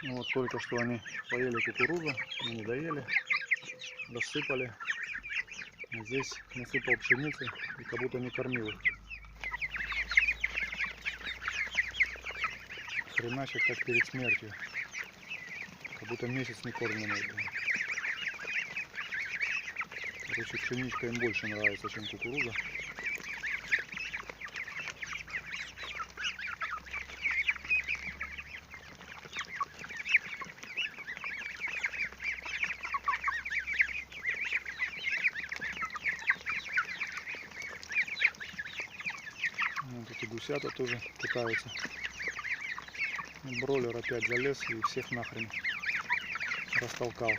Вот только что они поели кукурузу, не доели, рассыпали. А здесь насыпал пшеницы и как будто не кормил их. Хреначит как перед смертью. Как будто месяц не кормленный был. Короче, пшеничка им больше нравится, чем кукуруза. Вот эти гусята тоже пытаются. Бройлер опять залез и всех нахрен растолкал.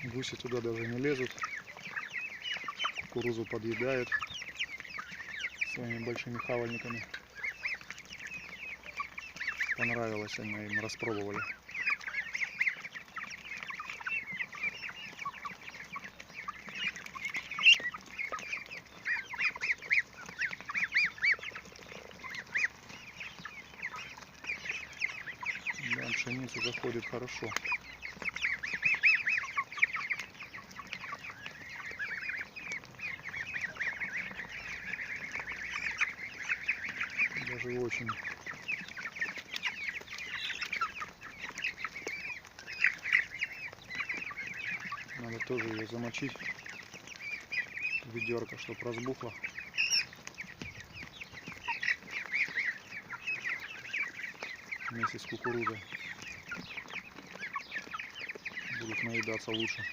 Гуси туда даже не лезут. Кукурузу подъедают своими большими хавальниками. Понравилось, они им распробовали. Да, пшеница заходит хорошо. Даже очень. Надо тоже ее замочить в ведерко, чтобы разбухло. Вместе с кукурузой. Будут наедаться лучше.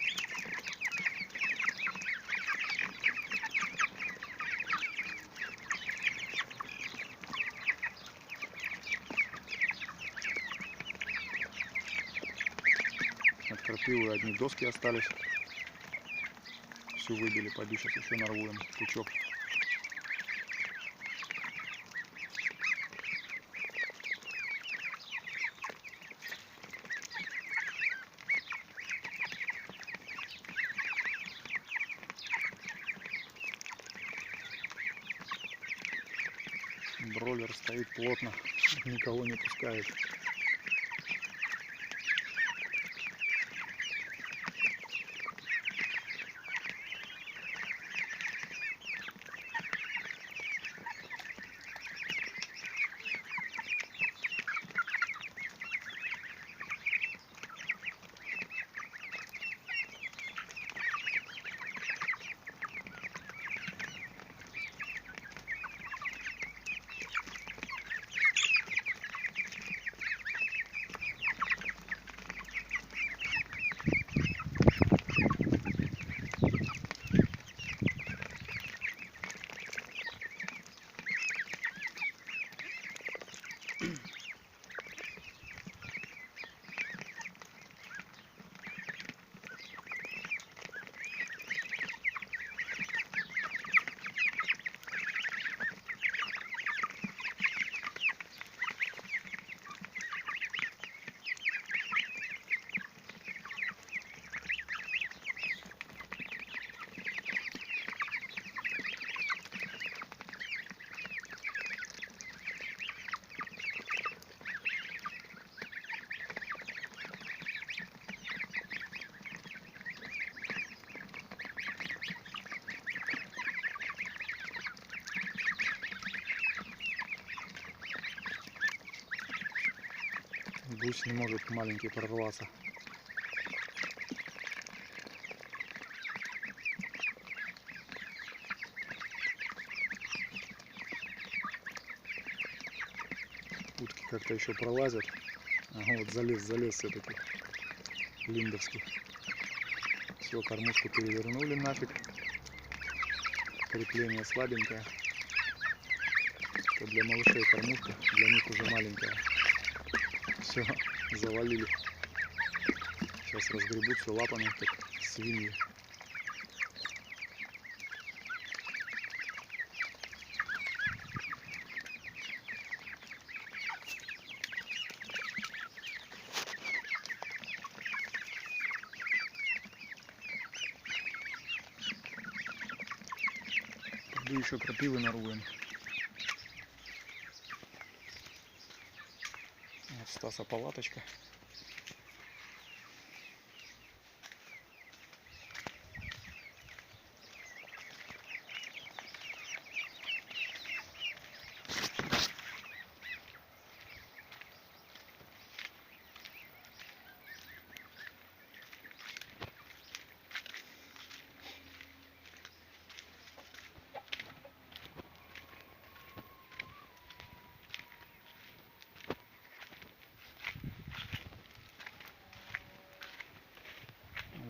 От крапивы одни доски остались. Всю выбили, пойду сейчас еще нарву им пучок. Бройлер стоит плотно, никого не пускает. Гусь не может маленький прорваться. Утки как-то еще пролазят. Ага, вот залез все-таки. Линдовский. Все, кормушку перевернули нафиг. Крепление слабенькое. Это для малышей кормушка, для них уже маленькая. Все, завалили. Сейчас разгребут все лапами, как свиньи. еще крапивы наруем. Вот Стаса палаточка.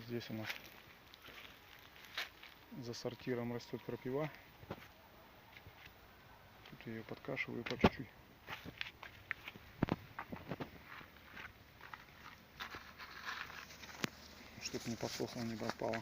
Здесь у нас за сортиром растет крапива. Тут я ее подкашиваю по чуть-чуть. Чтобы не подсохло, не пропало.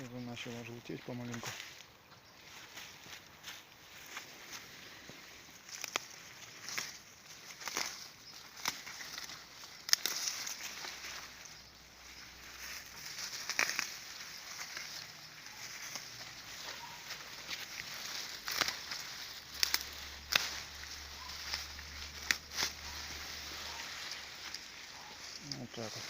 Уже начало желтеть помаленьку. Вот так вот.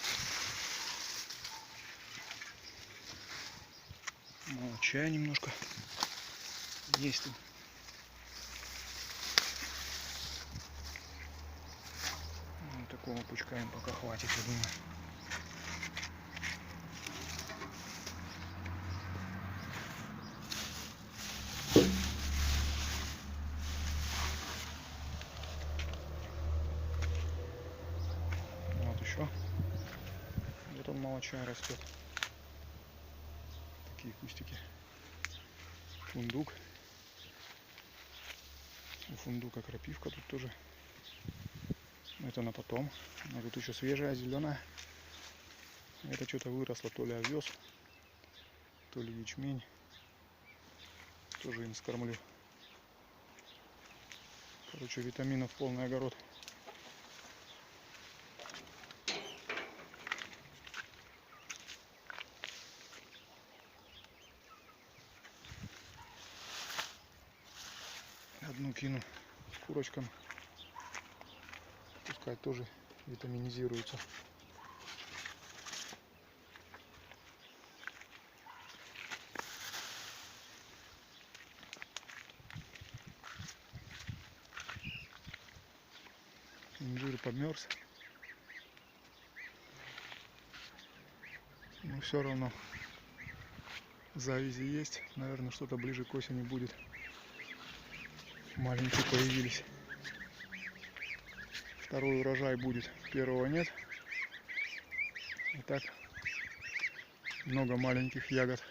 Ну, чая немножко есть тут. Вот такого пучка им пока хватит, я думаю. Вот еще. Вот он молочай растет. Такие кустики. Фундук. У фундука крапивка тут тоже. Это на потом. А тут еще свежая, зеленая. Это что-то выросло, то ли овес, то ли ячмень. Тоже им скормлю. Короче, витаминов полный огород. Одну кину курочкам. Пускай тоже витаминизируются. Инжир подмерз. Но все равно завязи есть. Наверное, что-то ближе к осени будет. Маленькие появились. Второй урожай будет. Первого нет. И так много маленьких ягод.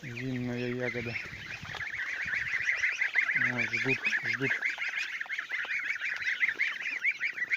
Винная ягода. Вот, ждут